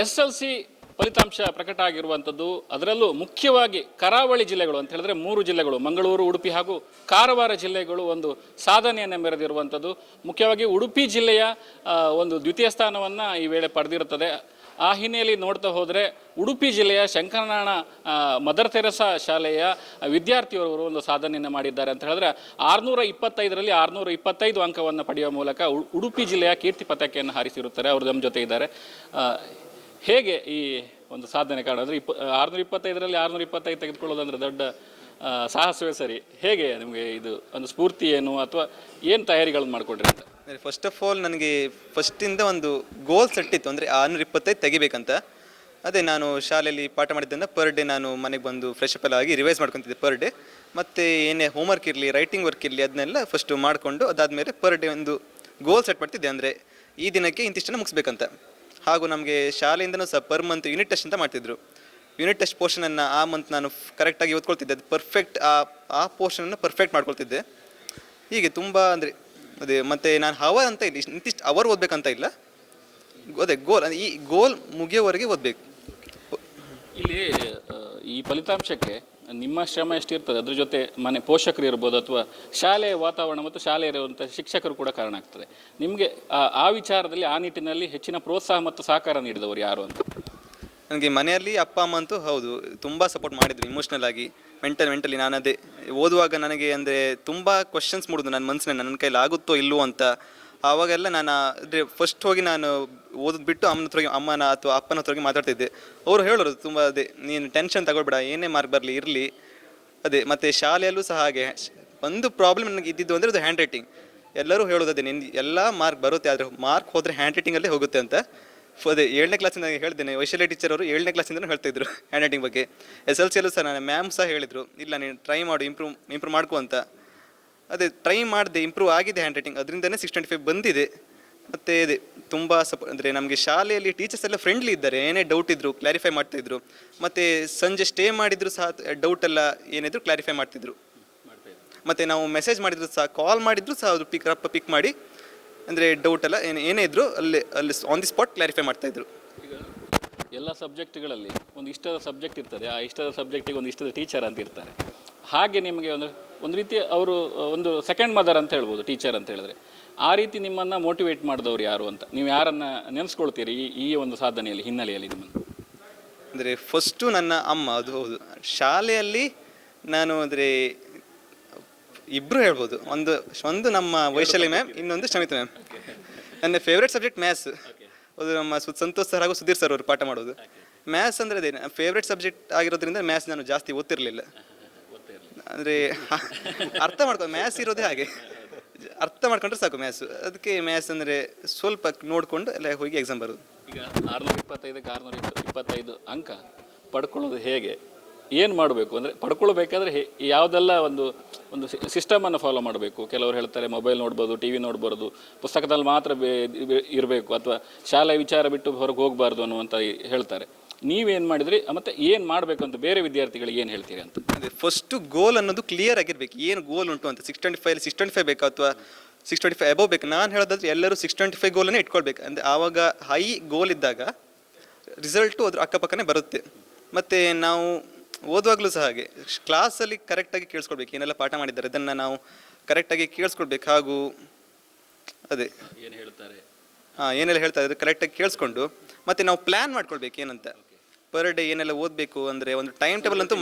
SSLC ಫಲಿತಾಂಶ ಪ್ರಕಟ ಆಗಿರುವಂಥದ್ದು. ಅದರಲ್ಲೂ ಮುಖ್ಯವಾಗಿ ಕರಾವಳಿ ಜಿಲ್ಲೆಗಳು ಅಂತ ಹೇಳಿದ್ರೆ 3 ಜಿಲ್ಲೆಗಳು, ಮಂಗಳೂರು, ಉಡುಪಿ ಹಾಗೂ ಕಾರವಾರ ಜಿಲ್ಲೆಗಳು ಒಂದು ಸಾಧನೆಯನ್ನು ಮೆರೆದಿರುವಂಥದ್ದು. ಮುಖ್ಯವಾಗಿ ಉಡುಪಿ ಜಿಲ್ಲೆಯ ಒಂದು ದ್ವಿತೀಯ ಸ್ಥಾನವನ್ನು ಈ ವೇಳೆ ಪಡೆದಿರುತ್ತದೆ. ಆ ಹಿನ್ನೆಲೆಯಲ್ಲಿ ನೋಡ್ತಾ ಹೋದರೆ ಉಡುಪಿ ಜಿಲ್ಲೆಯ ಶಂಕರನಾರಾಯಣ ಮದರ್ ತೆರೆಸಾ ಶಾಲೆಯ ವಿದ್ಯಾರ್ಥಿಯವರು ಒಂದು ಸಾಧನೆಯನ್ನು ಮಾಡಿದ್ದಾರೆ ಅಂತ ಹೇಳಿದ್ರೆ 625ರಲ್ಲಿ 625 ಅಂಕವನ್ನು ಪಡೆಯುವ ಮೂಲಕ ಉಡುಪಿ ಜಿಲ್ಲೆಯ ಕೀರ್ತಿ ಪತಾಕೆಯನ್ನು ಹಾರಿಸಿರುತ್ತಾರೆ. ಅವರು ನಮ್ಮ ಜೊತೆ ಇದ್ದಾರೆ. ಹೇಗೆ ಈ ಒಂದು ಸಾಧನೆ ಕಾರಣ ಅಂದರೆ 625ರಲ್ಲಿ 625 ತೆಗೆದುಕೊಳ್ಳೋದಂದ್ರೆ ದೊಡ್ಡ ಸಾಹಸವೇ ಸರಿ. ಹೇಗೆ ನಿಮಗೆ ಇದು ಒಂದು ಸ್ಫೂರ್ತಿ ಏನು ಅಥವಾ ಏನು ತಯಾರಿಗಳನ್ನು ಮಾಡಿಕೊಂಡ್ರಿ ಅಂತ? ಫಸ್ಟ್ ಆಫ್ ಆಲ್ ನನಗೆ ಫಸ್ಟಿಂದ ಒಂದು ಗೋಲ್ ಸೆಟ್ ಇತ್ತು, ಅಂದರೆ 625 ತೆಗಿಬೇಕಂತ. ಅದೇ ನಾನು ಶಾಲೆಯಲ್ಲಿ ಪಾಠ ಮಾಡಿದ್ದರಿಂದ ಪರ್ ಡೇ ನಾನು ಮನೆಗೆ ಬಂದು ಫ್ರೆಶ್ ಅಪ್ ಎಲ್ಲ ಆಗಿ ರಿವೈಸ್ ಮಾಡ್ಕೊತಿದ್ದೆ ಪರ್ ಡೇ. ಮತ್ತು ಏನೇ ಹೋಮ್ವರ್ಕ್ ಇರಲಿ, ರೈಟಿಂಗ್ ವರ್ಕ್ ಇರಲಿ, ಅದನ್ನೆಲ್ಲ ಫಸ್ಟು ಮಾಡಿಕೊಂಡು ಅದಾದಮೇಲೆ ಪರ್ ಡೇ ಒಂದು ಗೋಲ್ ಸೆಟ್ ಮಾಡ್ತಿದ್ದೆ, ಅಂದರೆ ಈ ದಿನಕ್ಕೆ ಇಂತಿಷ್ಟನ್ನು ಮುಗಿಸ್ಬೇಕಂತ. ಹಾಗೂ ನಮಗೆ ಶಾಲೆಯಿಂದನೂ ಸಹ ಪರ್ ಮಂತ್ ಯೂನಿಟ್ ಟೆಸ್ಟ್ ಅಂತ ಮಾಡ್ತಿದ್ರು. ಯೂನಿಟ್ ಟೆಸ್ಟ್ ಪೋರ್ಷನನ್ನು ಆ ಮಂತ್ ನಾನು ಕರೆಕ್ಟಾಗಿ ಓದ್ಕೊಳ್ತಿದ್ದೆ, ಅದು ಪರ್ಫೆಕ್ಟ್ ಆ ಪೋರ್ಷನನ್ನು ಪರ್ಫೆಕ್ಟ್ ಮಾಡ್ಕೊಳ್ತಿದ್ದೆ. ಹೀಗೆ ತುಂಬ ಅಂದರೆ ಅದೇ. ಮತ್ತು ನಾನು ಅವರ್ ಅಂತ ಇಲ್ಲ, ಇಂತಿಷ್ಟು ಅವರ್ ಓದಬೇಕಂತ ಇಲ್ಲ, ಅದೇ ಗೋಲ್, ಈ ಗೋಲ್ ಮುಗಿಯೋವರೆಗೆ ಓದಬೇಕು. ಇಲ್ಲಿ ಈ ಫಲಿತಾಂಶಕ್ಕೆ ನಿಮ್ಮ ಶ್ರಮ ಎಷ್ಟಿರ್ತದೆ, ಅದ್ರ ಜೊತೆ ಮನೆ ಪೋಷಕರು ಇರ್ಬೋದು ಅಥವಾ ಶಾಲೆಯ ವಾತಾವರಣ ಮತ್ತು ಶಾಲೆ ಇರುವಂಥ ಶಿಕ್ಷಕರು ಕೂಡ ಕಾರಣ ಆಗ್ತದೆ. ನಿಮಗೆ ಆ ವಿಚಾರದಲ್ಲಿ ಆ ನಿಟ್ಟಿನಲ್ಲಿ ಹೆಚ್ಚಿನ ಪ್ರೋತ್ಸಾಹ ಮತ್ತು ಸಹಕಾರ ನೀಡಿದವರು ಯಾರು ಅಂತ? ನನಗೆ ಮನೆಯಲ್ಲಿ ಅಪ್ಪ ಅಮ್ಮ ಅಂತೂ ಹೌದು ತುಂಬ ಸಪೋರ್ಟ್ ಮಾಡಿದರು, ಇಮೋಷ್ನಲ್ ಆಗಿ, ಮೆಂಟಲಿ. ನಾನು ಅದೇ ಓದುವಾಗ ನನಗೆ ಅಂದರೆ ತುಂಬ ಕ್ವಶನ್ಸ್ ಮೂಡೋದು ನನ್ನ ಮನಸ್ಸಿನಲ್ಲಿ, ನನ್ನ ಕೈಲಿ ಆಗುತ್ತೋ ಇಲ್ಲವೋ ಅಂತ. ಆವಾಗೆಲ್ಲ ನಾನು ಅಂದರೆ ಫಸ್ಟ್ ಹೋಗಿ ನಾನು ಓದೋದು ಬಿಟ್ಟು ಅಮ್ಮನ ಅಥವಾ ಅಪ್ಪನ ಹತ್ರ ಹೋಗಿ ಮಾತಾಡ್ತಿದ್ದೆ. ಅವರು ಹೇಳೋರು ತುಂಬ, ಅದೇ ನೀನು ಟೆನ್ಷನ್ ತಗೊಳ್ಬೇಡ, ಏನೇ ಮಾರ್ಕ್ ಬರಲಿ ಇರಲಿ. ಅದೇ ಮತ್ತು ಶಾಲೆಯಲ್ಲೂ ಸಹ ಹಾಗೆ ಒಂದು ಪ್ರಾಬ್ಲಮ್ ನನಗೆ ಇದ್ದಿದ್ದು ಅಂದರೆ ಅದು ಹ್ಯಾಂಡ್ ರೈಟಿಂಗ್. ಎಲ್ಲರೂ ಹೇಳೋದು ಅದೇ, ನಿನ್ನ ಎಲ್ಲ ಮಾರ್ಕ್ ಬರುತ್ತೆ, ಆದರೆ ಮಾರ್ಕ್ ಹೋದರೆ ಹ್ಯಾಂಡ್ ರೈಟಿಂಗಲ್ಲೇ ಹೋಗುತ್ತೆ ಅಂತ. ಅದೇ 7ನೇ ಕ್ಲಾಸಿಂದ ಹೇಳ್ತೇನೆ, ವೈಶಾಲ್ಯ ಟೀಚರ್ ಅವರು 7ನೇ ಕ್ಲಾಸಿಂದ ಹೇಳ್ತಿದ್ರು ಹ್ಯಾಂಡ್ ರೈಟಿಂಗ್ ಬಗ್ಗೆ. SSLCಯಲ್ಲೂ ಸಹ ನನ್ನ ಮ್ಯಾಮ್ ಸಹ ಹೇಳಿದರು, ಇಲ್ಲ ನೀನು ಟ್ರೈ ಮಾಡು, ಇಂಪ್ರೂವ್ ಮಾಡ್ಕೊ ಅಂತ. ಅದೇ ಟ್ರೈ ಮಾಡಿದೆ, ಇಂಪ್ರೂವ್ ಆಗಿದೆ ಹ್ಯಾಂಡ್ ರೈಟಿಂಗ್, ಅದರಿಂದನೇ 625 ಬಂದಿದೆ. ಮತ್ತು ಅದೇ ತುಂಬ ಅಂದರೆ ನಮಗೆ ಶಾಲೆಯಲ್ಲಿ ಟೀಚರ್ಸ್ ಎಲ್ಲ ಫ್ರೆಂಡ್ಲಿ ಇದ್ದಾರೆ, ಏನೇ ಡೌಟ್ ಇದ್ದರು ಕ್ಲಾರಿಫೈ ಮಾಡ್ತಾಯಿದ್ರು. ಮತ್ತು ಸಂಜೆ ಸ್ಟೇ ಮಾಡಿದ್ರು ಸಹ ಡೌಟೆಲ್ಲ ಏನಿದ್ರು ಕ್ಲಾರಿಫೈ ಮಾಡ್ತಿದ್ರು. ಮತ್ತು ನಾವು ಮೆಸೇಜ್ ಮಾಡಿದ್ರು ಸಹ, ಕಾಲ್ ಮಾಡಿದ್ರು ಸಹ ಅವರು ಪಿಕ್ ಮಾಡಿ, ಅಂದರೆ ಡೌಟೆಲ್ಲ ಏನೇ ಇದ್ದರೂ ಅಲ್ಲಿ ಆನ್ ದಿ ಸ್ಪಾಟ್ ಕ್ಲಾರಿಫೈ ಮಾಡ್ತಾಯಿದ್ರು. ಈಗ ಎಲ್ಲ ಸಬ್ಜೆಕ್ಟ್ಗಳಲ್ಲಿ ಒಂದು ಇಷ್ಟದ ಸಬ್ಜೆಕ್ಟ್ ಇರ್ತದೆ, ಆ ಇಷ್ಟದ ಸಬ್ಜೆಕ್ಟಿಗೆ ಒಂದು ಇಷ್ಟದ ಟೀಚರ್ ಅಂತ ಇರ್ತಾರೆ. ಹಾಗೆ ನಿಮಗೆ ಒಂದು ರೀತಿ ಅವರು ಒಂದು ಸೆಕೆಂಡ್ ಮದರ್ ಅಂತ ಹೇಳ್ಬೋದು ಟೀಚರ್ ಅಂತ ಹೇಳಿದ್ರೆ. ಆ ರೀತಿ ನಿಮ್ಮನ್ನು ಮೋಟಿವೇಟ್ ಮಾಡಿದವರು ಯಾರು ಅಂತ ನೀವು ಯಾರನ್ನು ನೆನೆಸ್ಕೊಳ್ತೀರಿ ಈ ಒಂದು ಸಾಧನೆಯಲ್ಲಿ ಹಿನ್ನೆಲೆಯಲ್ಲಿ ನಿಮ್ಮನ್ನು? ಅಂದರೆ ಫಸ್ಟು ನನ್ನ ಅಮ್ಮ, ಅದು ಹೌದು. ಶಾಲೆಯಲ್ಲಿ ನಾನು ಅಂದರೆ ಇಬ್ಬರು ಹೇಳ್ಬೋದು, ಒಂದು ನಮ್ಮ ವೈಶಾಲಿ ಮ್ಯಾಮ್, ಇನ್ನೊಂದು ಶಮಿತಾ ಮ್ಯಾಮ್. ನನ್ನ ಫೇವ್ರೇಟ್ ಸಬ್ಜೆಕ್ಟ್ ಮ್ಯಾಥ್ಸ್. ಅದು ನಮ್ಮ ಸಂತೋಷ್ ಸರ್ ಹಾಗೂ ಸುಧೀರ್ ಸರ್ ಅವರು ಪಾಠ ಮಾಡೋದು. ಮ್ಯಾಥ್ಸ್ ಅಂದರೆ ಅದೇ ಫೇವ್ರೇಟ್ ಸಬ್ಜೆಕ್ಟ್ ಆಗಿರೋದ್ರಿಂದ ಮ್ಯಾಥ್ಸ್ ನಾನು ಜಾಸ್ತಿ ಓದ್ತಿರಲಿಲ್ಲ. ಅಂದರೆ ಮ್ಯಾಥ್ಸ್ ಇರೋದೇ ಹಾಗೆ, ಅರ್ಥ ಮಾಡ್ಕೊಂಡ್ರೆ ಸಾಕು ಮ್ಯಾಥ್ಸು. ಅದಕ್ಕೆ ಮ್ಯಾಥ್ಸ್ ಅಂದರೆ ಸ್ವಲ್ಪ ನೋಡಿಕೊಂಡು ಎಲ್ಲ ಹೋಗಿ ಎಕ್ಸಾಮ್ ಬರೋದು. ಈಗ 625ಕ್ಕೆ 625 ಅಂಕ ಪಡ್ಕೊಳ್ಳೋದು ಹೇಗೆ, ಏನು ಮಾಡಬೇಕು ಅಂದರೆ ಪಡ್ಕೊಳ್ಬೇಕಾದ್ರೆ ಯಾವುದೆಲ್ಲ ಒಂದು ಸಿಸ್ಟಮನ್ನು ಫಾಲೋ ಮಾಡಬೇಕು? ಕೆಲವರು ಹೇಳ್ತಾರೆ ಮೊಬೈಲ್ ನೋಡ್ಬೋದು, ಟಿ ವಿ ನೋಡ್ಬಾರ್ದು, ಪುಸ್ತಕದಲ್ಲಿ ಮಾತ್ರ ಇರಬೇಕು, ಅಥವಾ ಶಾಲೆ ವಿಚಾರ ಬಿಟ್ಟು ಹೊರಗೆ ಹೋಗಬಾರ್ದು ಅನ್ನುವಂಥ ಹೇಳ್ತಾರೆ. ನೀವೇನು ಮಾಡಿದ್ರಿ ಮತ್ತು ಏನು ಮಾಡಬೇಕು ಅಂತ ಬೇರೆ ವಿದ್ಯಾರ್ಥಿಗಳಿಗೆ ಏನು ಹೇಳ್ತೀರಿ ಅಂತ? ಅದೇ ಫಸ್ಟು ಗೋಲ್ ಅನ್ನೋದು ಕ್ಲಿಯರ್ ಆಗಿರಬೇಕು, ಏನು ಗೋಲ್ ಉಂಟು ಅಂತ. 625 ಬೇಕಾ ಅಥವಾ 625 ಅಬೌವ್ ಬೇಕು? ನಾನು ಹೇಳೋದಾದ್ರೆ ಎಲ್ಲರೂ 625 ಗೋಲನ್ನೇ ಇಟ್ಕೊಳ್ಬೇಕು. ಅಂದರೆ ಆವಾಗ ಹೈ ಗೋಲ್ ಇದ್ದಾಗ ರಿಸಲ್ಟು ಅದ್ರ ಅಕ್ಕಪಕ್ಕನೇ ಬರುತ್ತೆ. ಮತ್ತು ನಾವು ಓದುವಾಗಲೂ ಸಹ ಹಾಗೆ ಕ್ಲಾಸಲ್ಲಿ ಕರೆಕ್ಟಾಗಿ ಕೇಳಿಸ್ಕೊಳ್ಬೇಕು, ಏನೆಲ್ಲ ಪಾಠ ಮಾಡಿದ್ದಾರೆ ಅದನ್ನು ನಾವು ಕರೆಕ್ಟಾಗಿ ಕೇಳಿಸ್ಕೊಳ್ಬೇಕು. ಹಾಗೂ ಅದೇ ಏನೆಲ್ಲ ಹೇಳ್ತಾರೆ ಅದು ಕರೆಕ್ಟಾಗಿ ಕೇಳಿಸ್ಕೊಂಡು ಮತ್ತು ನಾವು ಪ್ಲ್ಯಾನ್ ಮಾಡ್ಕೊಳ್ಬೇಕು ಏನಂತ, ಪರ್ ಡೇ ಏನೆಲ್ಲ ಓದಬೇಕು. ಅಂದರೆ ಒಂದು ಟೈಮ್ ಟೇಬಲ್ ಅಂತೂ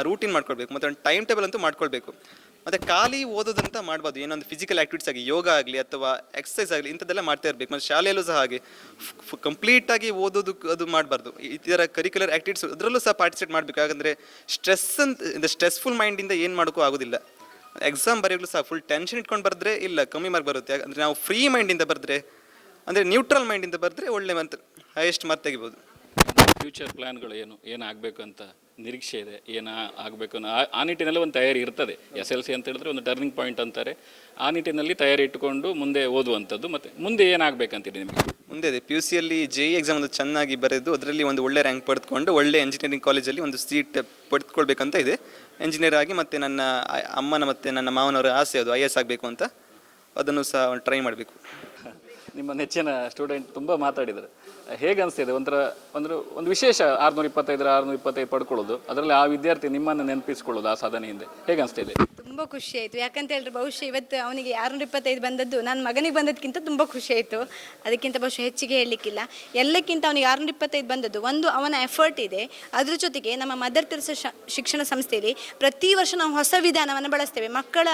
ರೂಟೀನ್ ಮಾಡ್ಕೊಳ್ಬೇಕು, ಮತ್ತು ಒಂದು ಟೈಮ್ ಟೇಬಲ್ ಅಂತೂ ಮಾಡ್ಕೊಳ್ಬೇಕು. ಮತ್ತು ಖಾಲಿ ಓದೋದಂತ ಮಾಡ್ಬೋದು, ಏನೊಂದು ಫಿಸಿಕಲ್ ಆ್ಯಕ್ಟಿವಿಟೀಸ್ ಆಗಿ, ಯೋಗ ಆಗಲಿ ಅಥವಾ ಎಕ್ಸಸೈಸ್ ಆಗಲಿ, ಇಂಥದ್ದೆಲ್ಲ ಮಾಡ್ತಾ ಇರಬೇಕು. ಮತ್ತು ಶಾಲೆಯಲ್ಲೂ ಸಹ ಹಾಗೆ ಕಂಪ್ಲೀಟಾಗಿ ಓದೋದು ಅದು ಮಾಡಬಾರ್ದು. ಈ ಥರ ಕರಿಕ್ಯುಲರ್ ಆ್ಯಕ್ಟಿವಿಟೀಸ್ ಅದರಲ್ಲೂ ಸಹ ಪಾರ್ಟಿಸಿಪೇಟ್ ಮಾಡಬೇಕು. ಯಾಕಂದರೆ ಸ್ಟ್ರೆಸ್ಫುಲ್ ಮೈಂಡಿಂದ ಏನು ಮಾಡೋಕ್ಕೂ ಆಗೋದಿಲ್ಲ. ಎಕ್ಸಾಮ್ ಬರೆಯಲು ಸಹ ಫುಲ್ ಟೆನ್ಷನ್ ಇಟ್ಕೊಂಡು ಬರೆದ್ರೆ ಇಲ್ಲ, ಕಮ್ಮಿ ಮಾರ್ಕ್ ಬರುತ್ತೆ. ಅಂದರೆ ನಾವು ಫ್ರೀ ಮೈಂಡಿಂದ ಬರೆದ್ರೆ, ಅಂದರೆ ನ್ಯೂಟ್ರಲ್ ಮೈಂಡಿಂದ ಬರೆದ್ರೆ ಒಳ್ಳೆ ಹೈಯೆಸ್ಟ್ ಮಾರ್ಕ್ ತೆಗಿಬೋದು. ಫ್ಯೂಚರ್ ಪ್ಲ್ಯಾನ್ಗಳು ಏನಾಗಬೇಕು ಅಂತ ನಿರೀಕ್ಷೆ ಇದೆ, ಏನು ಆಗಬೇಕು ಅನ್ನೋ ಆ ನಿಟ್ಟಿನಲ್ಲಿ ಒಂದು ತಯಾರಿ ಇರ್ತದೆ. SSLC ಅಂತ ಹೇಳಿದ್ರೆ ಒಂದು ಟರ್ನಿಂಗ್ ಪಾಯಿಂಟ್ ಅಂತಾರೆ. ಆ ನಿಟ್ಟಿನಲ್ಲಿ ತಯಾರಿ ಇಟ್ಟುಕೊಂಡು ಮುಂದೆ ಓದುವಂಥದ್ದು. ಮತ್ತು ಮುಂದೆ ಏನಾಗಬೇಕಂತೀರಿ ನಿಮಗೆ? ಮುಂದೆ ಅದೇ PUCಯಲ್ಲಿ JEE ಎಕ್ಸಾಮ್ ಒಂದು ಚೆನ್ನಾಗಿ ಬರೆದು ಅದರಲ್ಲಿ ಒಂದು ಒಳ್ಳೆ ರ್ಯಾಂಕ್ ಪಡೆದುಕೊಂಡು ಒಳ್ಳೆ ಇಂಜಿನಿಯರಿಂಗ್ ಕಾಲೇಜಲ್ಲಿ ಒಂದು ಸೀಟ್ ಪಡೆದುಕೊಳ್ಬೇಕಂತ ಇದೆ, ಇಂಜಿನಿಯರ್ ಆಗಿ. ಮತ್ತು ನನ್ನ ಅಮ್ಮನ ಮತ್ತು ನನ್ನ ಮಾವನವರ ಆಸೆ ಅದು IAS ಆಗಬೇಕು ಅಂತ, ಅದನ್ನು ಸಹ ಟ್ರೈ ಮಾಡಬೇಕು. ನಿಮ್ಮ ನೆಚ್ಚಿನ ಸ್ಟೂಡೆಂಟ್ ತುಂಬ ಮಾತಾಡಿದ್ದಾರೆ. ಹೇಗೆ ಅನಿಸ್ತಿದೆ? ಒಂದು ವಿಶೇಷ 625 ಪಡ್ಕೊಳ್ಳೋದು, ಅದರಲ್ಲಿ ಆ ವಿದ್ಯಾರ್ಥಿ ನಿಮ್ಮನ್ನು ನೆನಪಿಸ್ಕೊಳ್ಳೋದು ಆ ಸಾಧನೆ ಹಿಂದೆ ಹೇಗೆ ಅನಿಸ್ತಿದೆ? ತುಂಬ ಖುಷಿ ಆಯಿತು. ಯಾಕಂತ ಹೇಳಿದ್ರೆ ಬಹುಶಃ ಇವತ್ತು ಅವನಿಗೆ 625 ಬಂದದ್ದು ನನ್ನ ಮಗನಿಗೆ ಬಂದದ್ಕಿಂತ ತುಂಬ ಖುಷಿ ಆಯಿತು. ಅದಕ್ಕಿಂತ ಬಹುಶಃ ಹೆಚ್ಚಿಗೆ ಹೇಳಲಿಕ್ಕಿಲ್ಲ. ಎಲ್ಲಕ್ಕಿಂತ ಅವನಿಗೆ 625 ಬಂದದ್ದು ಒಂದು ಅವನ ಎಫರ್ಟ್ ಇದೆ. ಅದ್ರ ಜೊತೆಗೆ ನಮ್ಮ ಮದರ್ ತೆರೇಸಾ ಶಿಕ್ಷಣ ಸಂಸ್ಥೆಯಲ್ಲಿ ಪ್ರತಿ ವರ್ಷ ನಾವು ಹೊಸ ವಿಧಾನವನ್ನು ಬಳಸ್ತೇವೆ. ಮಕ್ಕಳ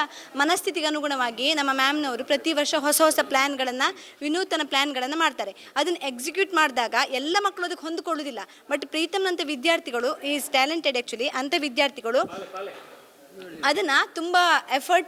ಮನಸ್ಥಿತಿಗೆ ಅನುಗುಣವಾಗಿ ನಮ್ಮ ಮ್ಯಾಮ್ನವರು ಪ್ರತಿ ವರ್ಷ ಹೊಸ ಹೊಸ ಪ್ಲ್ಯಾನ್ಗಳನ್ನು, ವಿನೂತನ ಪ್ಲ್ಯಾನ್ಗಳನ್ನು ಮಾಡ್ತಾರೆ. ಅದನ್ನು ಎಕ್ಸಿಕ್ಯೂಟ್ ಮಾಡಿದಾಗ ಎಲ್ಲ ಮಕ್ಕಳು ಅದಕ್ಕೆ ಹೊಂದಿಕೊಳ್ಳೋದಿಲ್ಲ. ಬಟ್ ಪ್ರೀತಮ್ನಂಥ ವಿದ್ಯಾರ್ಥಿಗಳು, ಈಸ್ ಟ್ಯಾಲೆಂಟೆಡ್ ಆ್ಯಕ್ಚುಲಿ, ಅಂಥ ವಿದ್ಯಾರ್ಥಿಗಳು ಅದನ್ನು ತುಂಬ ಎಫರ್ಟ್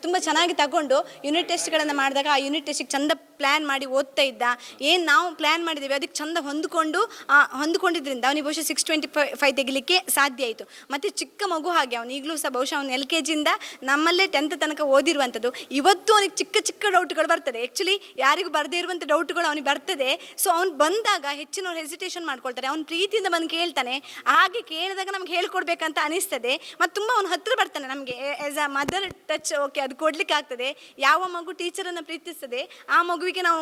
ತುಂಬ ಚೆನ್ನಾಗಿ ತಗೊಂಡು ಯೂನಿಟ್ ಟೆಸ್ಟ್ಗಳನ್ನು ಮಾಡಿದಾಗ ಆ ಯೂನಿಟ್ ಟೆಸ್ಟಿಗೆ ಚಂದ ಪ್ಲ್ಯಾನ್ ಮಾಡಿ ಓದ್ತಾ ಇದ್ದ. ಏನು ನಾವು ಪ್ಲ್ಯಾನ್ ಮಾಡಿದ್ದೀವಿ ಅದಕ್ಕೆ ಚಂದ ಹೊಂದ್ಕೊಂಡಿದ್ರಿಂದ ಅವನಿಗೆ ಬಹುಶಃ 625 ತೆಗಿಲಿಕ್ಕೆ ಸಾಧ್ಯ ಆಯಿತು. ಮತ್ತು ಚಿಕ್ಕ ಮಗು ಹಾಗೆ ಅವನು ಈಗಲೂ ಸಹ ಬಹುಶಃ ಅವನು LKGಯಿಂದ ನಮ್ಮಲ್ಲೇ 10th ತನಕ ಓದಿರುವಂಥದ್ದು. ಇವತ್ತು ಅವನಿಗೆ ಚಿಕ್ಕ ಚಿಕ್ಕ ಡೌಟ್ಗಳು ಬರ್ತದೆ. ಆ್ಯಕ್ಚುಲಿ ಯಾರಿಗೂ ಬರದೇ ಇರುವಂಥ ಡೌಟ್ಗಳು ಅವನಿಗೆ ಬರ್ತದೆ. ಸೊ ಅವ್ನು ಬಂದಾಗ ಹೆಚ್ಚಿನವ್ರು ಹೆಸಿಟೇಷನ್ ಮಾಡ್ಕೊಳ್ತಾರೆ. ಅವ್ನು ಪ್ರೀತಿಯಿಂದ ಬಂದು ಕೇಳ್ತಾನೆ. ಹಾಗೆ ಕೇಳಿದಾಗ ನಮ್ಗೆ ಹೇಳ್ಕೊಡ್ಬೇಕಂತ ಅನಿಸ್ತದೆ. ಮತ್ತು ತುಂಬ ಅವನು ಹತ್ತಿರ ಬರ್ತಾನೆ ನಮಗೆ. As a mother touch, okay, ಅದು ಕೊಡ್ಲಿಕ್ಕೆ ಆಗ್ತದೆ. ಯಾವ ಮಗು ಟೀಚರನ್ನು ಪ್ರೀತಿಸ್ತದೆ ಆ ಮಗುವಿಗೆ ನಾವು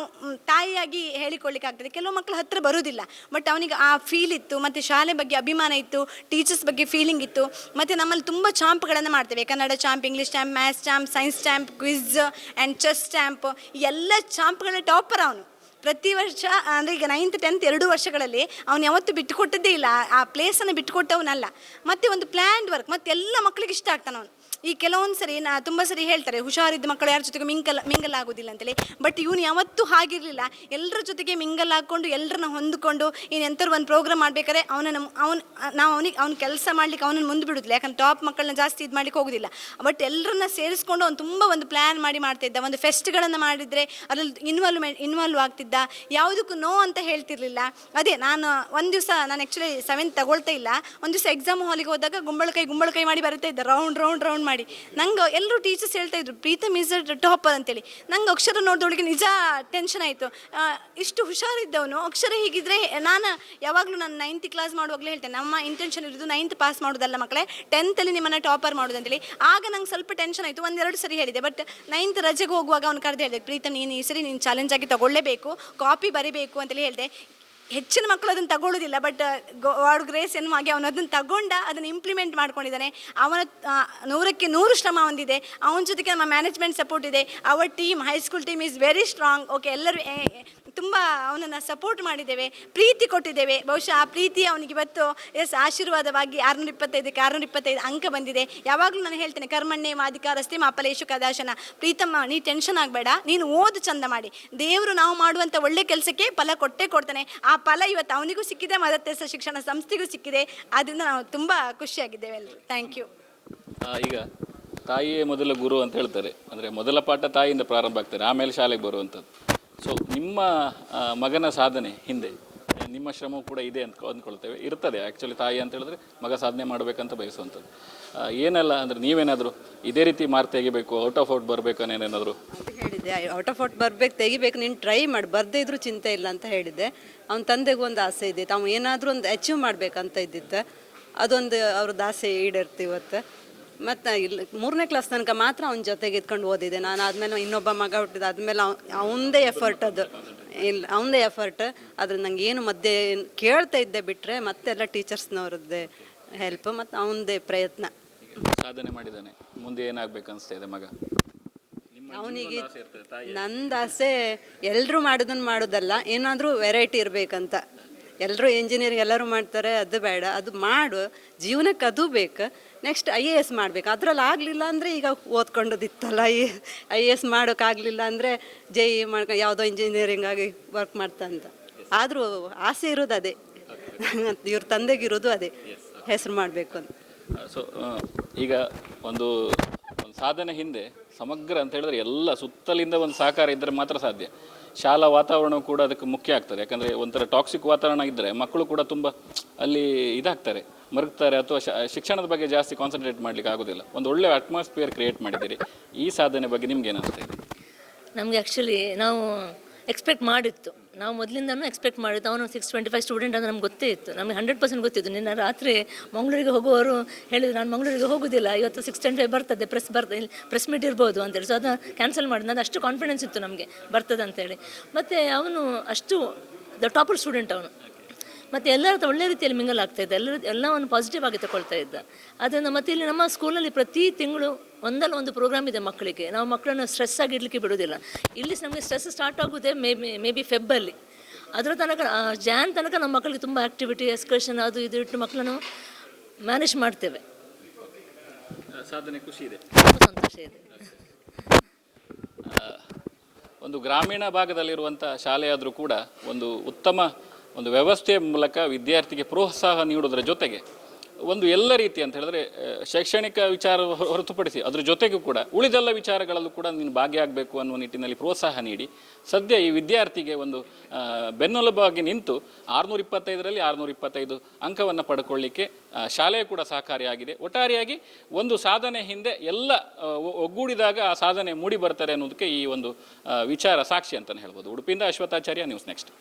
ತಾಯಿಯಾಗಿ ಹೇಳಿಕೊಳ್ಳಿಕ್ಕೆ ಆಗ್ತದೆ. ಕೆಲವು ಮಕ್ಕಳು ಹತ್ತಿರ ಬರುವುದಿಲ್ಲ. ಬಟ್ ಅವನಿಗೆ ಆ ಫೀಲ್ ಇತ್ತು, ಮತ್ತು ಶಾಲೆ ಬಗ್ಗೆ ಅಭಿಮಾನ ಇತ್ತು, ಟೀಚರ್ಸ್ ಬಗ್ಗೆ ಫೀಲಿಂಗ್ ಇತ್ತು. ಮತ್ತು ನಮ್ಮಲ್ಲಿ ತುಂಬ ಚಾಂಪ್ಗಳನ್ನು ಮಾಡ್ತೇವೆ. Kannada champ, English champ, maths champ, science champ, quiz and chess champ, ಎಲ್ಲ ಚಾಂಪ್ಗಳ ಟಾಪರ್ ಅವನು. ಪ್ರತಿ ವರ್ಷ ಅಂದರೆ ಈಗ 9th 10th 2 ವರ್ಷಗಳಲ್ಲಿ ಅವನು ಯಾವತ್ತೂ ಬಿಟ್ಟುಕೊಟ್ಟದ್ದೇ ಇಲ್ಲ. ಆ ಪ್ಲೇಸನ್ನು ಬಿಟ್ಟುಕೊಟ್ಟವನಲ್ಲ. ಮತ್ತು ಒಂದು ಪ್ಲ್ಯಾನ್ಡ್ ವರ್ಕ್, ಮತ್ತು ಎಲ್ಲ ಮಕ್ಕಳಿಗೆ ಇಷ್ಟ ಆಗ್ತಾನೆ ಅವನು. ಈ ಕೆಲವೊಂದು ಸರಿ ತುಂಬ ಸರಿ ಹೇಳ್ತಾರೆ ಹುಷಾರಿದ್ದ ಮಕ್ಕಳು ಯಾರ ಜೊತೆಗೆ ಮಿಂಗಲ್ ಆಗೋದಿಲ್ಲ ಅಂತೇಳಿ. ಬಟ್ ಇವನು ಯಾವತ್ತೂ ಹಾಗಿರಲಿಲ್ಲ. ಎಲ್ಲರ ಜೊತೆಗೆ ಮಿಂಗಲ್ ಹಾಕ್ಕೊಂಡು ಎಲ್ಲರನ್ನ ಹೊಂದ್ಕೊಂಡು ಎಂಥವ್ರು ಒಂದು ಪ್ರೋಗ್ರಾಮ್ ಮಾಡ್ಬೇಕಾದ್ರೆ ಅವ್ನು ಕೆಲಸ ಮಾಡ್ಲಿಕ್ಕೆ ಅವನನ್ನು ಮುಂದೆ ಬಿಡೋದಿಲ್ಲ. ಯಾಕಂದ್ರೆ ಟಾಪ್ ಮಕ್ಕಳನ್ನ ಜಾಸ್ತಿ ಇದು ಮಾಡ್ಲಿಕ್ಕೆ ಹೋಗೋದಿಲ್ಲ. ಬಟ್ ಎಲ್ಲರನ್ನ ಸೇರಿಸ್ಕೊಂಡು ಅವ್ನು ತುಂಬ ಒಂದು ಪ್ಲ್ಯಾನ್ ಮಾಡಿ ಮಾಡ್ತಿದ್ದ. ಒಂದು ಫೆಸ್ಟ್ಗಳನ್ನು ಮಾಡಿದರೆ ಅದ್ರಲ್ಲಿ ಇನ್ವಾಲ್ವ್ ಆಗ್ತಿದ್ದ. ಯಾವುದಕ್ಕೂ ನೋ ಅಂತ ಹೇಳ್ತಿರ್ಲಿಲ್ಲ. ಅದೇ ನಾನು ಒಂದು ದಿವಸ ಆ್ಯಕ್ಚುಲಿ 7th ತಗೊಳ್ತಾ ಇಲ್ಲ. ಒಂದು ದಿವಸ ಎಕ್ಸಾಮ್ ಹಾಲಿಗೆ ಹೋದಾಗ ಗುಂಬಳಕೈ ಮಾಡಿ ಬರ್ತಾ ಇದ್ದ, ರೌಂಡ್ ಮಾಡಿ. ನಂಗೆ ಎಲ್ಲರೂ ಟೀಚರ್ಸ್ ಹೇಳ್ತಾ ಇದ್ರು ಪ್ರೀತಮ್ ಈಸ್ ಅ ಟಾಪರ್ ಅಂತೇಳಿ. ನಂಗೆ ಅಕ್ಷರ ನೋಡಿದೊಳಗೆ ನಿಜ ಟೆನ್ಷನ್ ಆಯಿತು. ಇಷ್ಟು ಹುಷಾರಿದ್ದವನು ಅಕ್ಷರ ಹೀಗಿದ್ರೆ ನಾನು ಯಾವಾಗಲೂ ನಾನು 9th ಕ್ಲಾಸ್ ಮಾಡುವಾಗಲೇ ಹೇಳ್ತೇನೆ, ನಮ್ಮ ಇಂಟೆನ್ಷನ್ ಇರೋದು 9th ಪಾಸ್ ಮಾಡೋದಲ್ಲ ಮಕ್ಕಳೇ, 10th ನಿಮ್ಮನ್ನು ಟಾಪರ್ ಮಾಡೋದು ಅಂತೇಳಿ. ಆಗ ನಂಗೆ ಸ್ವಲ್ಪ ಟೆನ್ಷನ್ ಆಯಿತು. 1-2 ಸರಿ ಹೇಳಿದೆ. ಬಟ್ 9th ರಜೆಗೆ ಹೋಗುವಾಗ ಅವ್ನು ಕರೆದು ಹೇಳಿದೆ, ಪ್ರೀತಮ್ ನೀನು ಈ ಸರಿ ನೀನು ಚಾಲೆಂಜ್ ಆಗಿ ತಗೊಳ್ಳೇಬೇಕು, ಕಾಪಿ ಬರೀಬೇಕು ಅಂತೇಳಿ ಹೇಳಿದೆ. ಹೆಚ್ಚಿನ ಮಕ್ಕಳು ಅದನ್ನು ತಗೊಳ್ಳೋದಿಲ್ಲ. ಬಟ್ ಗಾಡ್ ಗ್ರೇಸ್ ಎನ್ನುವ ಹಾಗೆ ಅವನು ಅದನ್ನು ತಗೊಂಡ, ಅದನ್ನು ಇಂಪ್ಲಿಮೆಂಟ್ ಮಾಡ್ಕೊಂಡಿದ್ದಾನೆ. ಅವನ 100ಕ್ಕೆ 100 ಶ್ರಮ ಹೊಂದಿದೆ. ಅವನ ಜೊತೆಗೆ ನಮ್ಮ ಮ್ಯಾನೇಜ್ಮೆಂಟ್ ಸಪೋರ್ಟ್ ಇದೆ. Our team, high school team is very strong. Okay, ಎಲ್ಲರೂ ತುಂಬ ಅವನನ್ನು ಸಪೋರ್ಟ್ ಮಾಡಿದ್ದೇವೆ, ಪ್ರೀತಿ ಕೊಟ್ಟಿದ್ದೇವೆ. ಬಹುಶಃ ಆ ಪ್ರೀತಿ ಅವನಿಗೆ ಇವತ್ತು ಆಶೀರ್ವಾದವಾಗಿ 625ಕ್ಕೆ 625 ಅಂಕ ಬಂದಿದೆ. ಯಾವಾಗಲೂ ನಾನು ಹೇಳ್ತೇನೆ, ಕರ್ಮಣ್ಣೆ ಮಾಧಿಕಾರಸ್ತೆ ಮಾ ಫಲೇಷು ಕದಾಶನ. ಪ್ರೀತಮ್ಮ, ನೀ ಟೆನ್ಷನ್ ಆಗಬೇಡ, ನೀನು ಓದು ಚಂದ ಮಾಡಿ. ದೇವರು ನಾವು ಮಾಡುವಂಥ ಒಳ್ಳೆ ಕೆಲಸಕ್ಕೆ ಫಲ ಕೊಟ್ಟೇ ಕೊಡ್ತಾನೆ. ಆ ಫಲ ಇವತ್ತು ಅವನಿಗೂ ಸಿಕ್ಕಿದೆ, ಮದರ್ ತೆರೇಸಾ ಶಿಕ್ಷಣ ಸಂಸ್ಥೆಗೂ ಸಿಕ್ಕಿದೆ. ಆದ್ದರಿಂದ ನಾವು ತುಂಬ ಖುಷಿಯಾಗಿದ್ದೇವೆ ಎಲ್ಲರೂ. Thank you. ಈಗ ತಾಯಿಯೇ ಮೊದಲ ಗುರು ಅಂತ ಹೇಳ್ತಾರೆ. ಅಂದರೆ ಮೊದಲ ಪಾಠ ತಾಯಿಯಿಂದ ಪ್ರಾರಂಭ ಆಗ್ತಾರೆ, ಆಮೇಲೆ ಶಾಲೆಗೆ ಬರುವಂಥದ್ದು. ಸೊ ನಿಮ್ಮ ಮಗನ ಸಾಧನೆ ಹಿಂದೆ ನಿಮ್ಮ ಶ್ರಮ ಕೂಡ ಇದೆ ಅಂತ ಅಂದ್ಕೊಳ್ತೇವೆ. ಇರ್ತದೆ ಆ್ಯಕ್ಚುಲಿ ತಾಯಿ ಅಂತ ಹೇಳಿದ್ರೆ ಮಗ ಸಾಧನೆ ಮಾಡಬೇಕಂತ ಬಯಸುವಂಥದ್ದು. ಏನೆಲ್ಲ ಅಂದರೆ ನೀವೇನಾದರೂ ಇದೇ ರೀತಿ ಮಾರ್ಕ್ ತೆಗಿಬೇಕು, ಔಟ್ ಆಫ್ ಔಟ್ ಬರಬೇಕು ಅನ್ನೇನಾದರೂ ಹೇಳಿದ್ದೆ. ಔಟ್ ಆಫ್ ಔಟ್ ಬರಬೇಕು, ತೆಗಿಬೇಕು, ನೀನು ಟ್ರೈ ಮಾಡಿ, ಬರದೇ ಇದ್ರೂ ಚಿಂತೆ ಇಲ್ಲ ಅಂತ ಹೇಳಿದ್ದೆ. ಅವನ ತಂದೆಗೂ ಒಂದು ಆಸೆ ಇದ್ದಿತ್ತು, ಅವ್ನು ಏನಾದರೂ ಒಂದು ಅಚೀವ್ ಮಾಡಬೇಕಂತ ಇದ್ದಿತ್ತು. ಅದೊಂದು ಅವ್ರದ್ದು ಆಸೆ ಈಡೇರ್ತು ಇವತ್ತು. ಮತ್ತು ಇಲ್ಲಿ 3ನೇ ಕ್ಲಾಸ್ ತನಕ ಮಾತ್ರ ಅವನ ಜೊತೆಗೆ ಇದ್ಕೊಂಡು ಓದಿದೆ ನಾನು. ಆದಮೇಲೆ ಇನ್ನೊಬ್ಬ ಮಗ ಹುಟ್ಟಿದ ಆದಮೇಲೆ ಅವನದೇ ಎಫರ್ಟ್, ಅದು ಇಲ್ಲ ಅವನದೇ ಎಫರ್ಟ್. ಆದರೆ ನಂಗೆ ಏನು ಮಧ್ಯೆ ಕೇಳ್ತಾ ಇದ್ದೆ ಬಿಟ್ಟರೆ ಮತ್ತೆಲ್ಲ ಟೀಚರ್ಸ್ನವ್ರದ್ದೇ ಹೆಲ್ಪ್ ಮತ್ತು ಅವನದೇ ಪ್ರಯತ್ನ. ಸಾಧನೆ ಮಾಡಿದ್ದಾನೆ, ಮುಂದೆ ಏನಾಗಬೇಕು ಅನಿಸ್ತಾ ಇದೆ ಮಗ? ಅವನಿಗೆ ನಂದು ಆಸೆ ಎಲ್ಲರೂ ಮಾಡೋದನ್ನು ಮಾಡೋದಲ್ಲ, ಏನಾದರೂ ವೆರೈಟಿ ಇರಬೇಕಂತ. ಎಲ್ಲರೂ ಇಂಜಿನಿಯರಿಂಗ್ ಎಲ್ಲರೂ ಮಾಡ್ತಾರೆ, ಅದು ಬೇಡ, ಅದು ಮಾಡು, ಜೀವನಕ್ಕೆ ಅದು ಬೇಕು. ನೆಕ್ಸ್ಟ್ IAS ಮಾಡಬೇಕು. ಅದರಲ್ಲಿ ಆಗಲಿಲ್ಲ ಅಂದರೆ ಈಗ ಓದ್ಕೊಂಡದಿತ್ತಲ್ಲ, IAS ಮಾಡೋಕ್ಕಾಗಲಿಲ್ಲ ಅಂದರೆ JEE ಮಾಡ್ಕೊಂಡು ಯಾವುದೋ ಇಂಜಿನಿಯರಿಂಗ್ ಆಗಿ ವರ್ಕ್ ಮಾಡ್ತಾ ಅಂತ. ಆದರೂ ಆಸೆ ಇರೋದು ಅದೇ, ಇವ್ರ ತಂದೆಗಿರೋದು ಅದೇ, ಹೆಸರು ಮಾಡಬೇಕು ಅಂತ. ಸೊ ಈಗ ಒಂದು ಸಾಧನೆ ಹಿಂದೆ ಸಮಗ್ರ ಅಂತ ಹೇಳಿದ್ರೆ ಎಲ್ಲ ಸುತ್ತಲಿಂದ ಒಂದು ಸಹಕಾರ ಇದ್ದರೆ ಮಾತ್ರ ಸಾಧ್ಯ. ಶಾಲಾ ವಾತಾವರಣ ಕೂಡ ಅದಕ್ಕೆ ಮುಖ್ಯ ಆಗ್ತದೆ. ಯಾಕಂದರೆ ಒಂಥರ ಟಾಕ್ಸಿಕ್ ವಾತಾವರಣ ಇದ್ದರೆ ಮಕ್ಕಳು ಕೂಡ ತುಂಬ ಅಲ್ಲಿ ಇದಾಗ್ತಾರೆ, ಮರುಗ್ತಾರೆ, ಅಥವಾ ಶಿಕ್ಷಣದ ಬಗ್ಗೆ ಜಾಸ್ತಿ ಕಾನ್ಸಂಟ್ರೇಟ್ ಮಾಡಲಿಕ್ಕೆ ಆಗೋದಿಲ್ಲ. ಒಂದು ಒಳ್ಳೆ ಅಟ್ಮಾಸ್ಫಿಯರ್ ಕ್ರಿಯೇಟ್ ಮಾಡಿದ್ದೀರಿ. ಈ ಸಾಧನೆ ಬಗ್ಗೆ ನಿಮ್ಗೆ ಏನಿಸ್ತಾ ಇದೆ? ನಮಗೆ ಆ್ಯಕ್ಚುಲಿ ನಾವು ಎಕ್ಸ್ಪೆಕ್ಟ್ ಮಾಡಿತ್ತು, ನಾವು ಮೊದಲಿಂದನೂ ಎಕ್ಸ್ಪೆಕ್ಟ್ ಮಾಡಿತ್ತು. ಅವನು 625 ಸ್ಟೂಡೆಂಟ್ ಅಂತ ನಮ್ಗೆ ಗೊತ್ತೇ ಇತ್ತು, ನಮಗೆ 100% ಗೊತ್ತಿತ್ತು. ನಿನ್ನೆ ರಾತ್ರಿ ಮಂಗಳೂರಿಗೆ ಹೋಗುವವರು ಹೇಳಿದ್ರು, ನಾನು ಮಂಗಳೂರಿಗೆ ಹೋಗೋದಿಲ್ಲ, ಇವತ್ತು 625 ಬರ್ತದೆ, ಪ್ರೆಸ್ ಮೀಟ್ ಇರ್ಬೋದು ಅಂತೇಳಿ. ಸೊ ಅದನ್ನು ಕ್ಯಾನ್ಸಲ್ ಮಾಡಿದ್ದು. ಅದು ಅಷ್ಟು ಕಾನ್ಫಿಡೆನ್ಸ್ ಇತ್ತು ನಮಗೆ ಬರ್ತದೆ ಅಂತೇಳಿ. ಮತ್ತು ಅವನು ಅಷ್ಟು ದ ಟಾಪರ್ ಸ್ಟೂಡೆಂಟ್ ಅವನು. ಮತ್ತು ಎಲ್ಲರ ಹತ್ರ ಒಳ್ಳೆ ರೀತಿಯಲ್ಲಿ ಮಿಂಗಲ್ ಆಗ್ತಾಯಿದ್ದ, ಎಲ್ಲವನ್ನು ಪಾಸಿಟಿವ್ ಆಗಿ ತಗೊಳ್ತಾ ಇದ್ದ. ಅದನ್ನು ಮತ್ತು ಇಲ್ಲಿ ನಮ್ಮ ಸ್ಕೂಲಲ್ಲಿ ಪ್ರತಿ ತಿಂಗಳು ಒಂದಲ್ಲ ಒಂದು ಪ್ರೋಗ್ರಾಮ್ ಇದೆ ಮಕ್ಕಳಿಗೆ. ನಾವು ಮಕ್ಕಳನ್ನು ಸ್ಟ್ರೆಸ್ ಆಗಿ ಇಡಲಿಕ್ಕೆ ಬಿಡೋದಿಲ್ಲ. ಇಲ್ಲಿ ನಮಗೆ ಸ್ಟ್ರೆಸ್ ಸ್ಟಾರ್ಟ್ ಆಗೋದೇ ಮೇ ಬಿ ಫೆಬ್ಬಲ್ಲಿ. ಅದರ ತನಕ ಜಾನ್ ತನಕ ನಮ್ಮ ಮಕ್ಕಳಿಗೆ ತುಂಬ ಆ್ಯಕ್ಟಿವಿಟಿ, ಎಕ್ಸ್ಕರ್ಷನ್ ಅದು ಇದು ಇಟ್ಟು ಮಕ್ಕಳನ್ನು ಮ್ಯಾನೇಜ್ ಮಾಡ್ತೇವೆ. ಸಾಧನೆ ಖುಷಿ ಇದೆ, ತುಂಬ ಸಂತೋಷ ಇದೆ. ಒಂದು ಗ್ರಾಮೀಣ ಭಾಗದಲ್ಲಿರುವಂಥ ಶಾಲೆಯಾದರೂ ಕೂಡ ಒಂದು ಉತ್ತಮ ಒಂದು ವ್ಯವಸ್ಥೆಯ ಮೂಲಕ ವಿದ್ಯಾರ್ಥಿಗೆ ಪ್ರೋತ್ಸಾಹ ನೀಡೋದರ ಜೊತೆಗೆ ಒಂದು ಎಲ್ಲ ರೀತಿ ಅಂತ ಹೇಳಿದ್ರೆ ಶೈಕ್ಷಣಿಕ ವಿಚಾರ ಹೊರತುಪಡಿಸಿ ಅದ್ರ ಜೊತೆಗೂ ಕೂಡ ಉಳಿದೆಲ್ಲ ವಿಚಾರಗಳಲ್ಲೂ ಕೂಡ ನೀನು ಭಾಗಿಯಾಗಬೇಕು ಅನ್ನುವ ನಿಟ್ಟಿನಲ್ಲಿ ಪ್ರೋತ್ಸಾಹ ನೀಡಿ ಸದ್ಯ ಈ ವಿದ್ಯಾರ್ಥಿಗೆ ಒಂದು ಬೆನ್ನೆಲುಬಾಗಿ ನಿಂತು 625ರಲ್ಲಿ 625 ಅಂಕವನ್ನು ಪಡ್ಕೊಳ್ಳಿಕ್ಕೆ ಶಾಲೆಯು ಕೂಡ ಸಹಕಾರಿಯಾಗಿದೆ. ಒಟ್ಟಾರೆಯಾಗಿ ಒಂದು ಸಾಧನೆ ಹಿಂದೆ ಎಲ್ಲ ಒಗ್ಗೂಡಿದಾಗ ಆ ಸಾಧನೆ ಮೂಡಿ ಬರ್ತಾರೆ ಅನ್ನೋದಕ್ಕೆ ಈ ಒಂದು ವಿಚಾರ ಸಾಕ್ಷಿ ಅಂತಲೇ ಹೇಳ್ಬೋದು. ಉಡುಪಿಯಿಂದ ಅಶ್ವಥಾಚಾರ್ಯ, ನ್ಯೂಸ್ ನೆಕ್ಸ್ಟ್.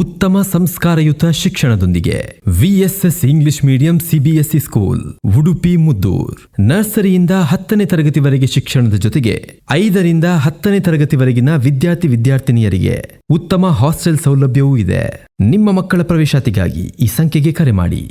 ಉತ್ತಮ ಸಂಸ್ಕಾರಯುತ ಶಿಕ್ಷಣದೊಂದಿಗೆ VSS English medium CBSE school Udupi Muddur. ನರ್ಸರಿಯಿಂದ 10ನೇ ತರಗತಿವರೆಗೆ ಶಿಕ್ಷಣದ ಜೊತೆಗೆ 5ರಿಂದ 10ನೇ ತರಗತಿವರೆಗಿನ ವಿದ್ಯಾರ್ಥಿನಿಯರಿಗೆ ಉತ್ತಮ ಹಾಸ್ಟೆಲ್ ಸೌಲಭ್ಯವೂ ಇದೆ. ನಿಮ್ಮ ಮಕ್ಕಳ ಪ್ರವೇಶಾತಿಗಾಗಿ ಈ ಸಂಖ್ಯೆಗೆ ಕರೆ ಮಾಡಿ.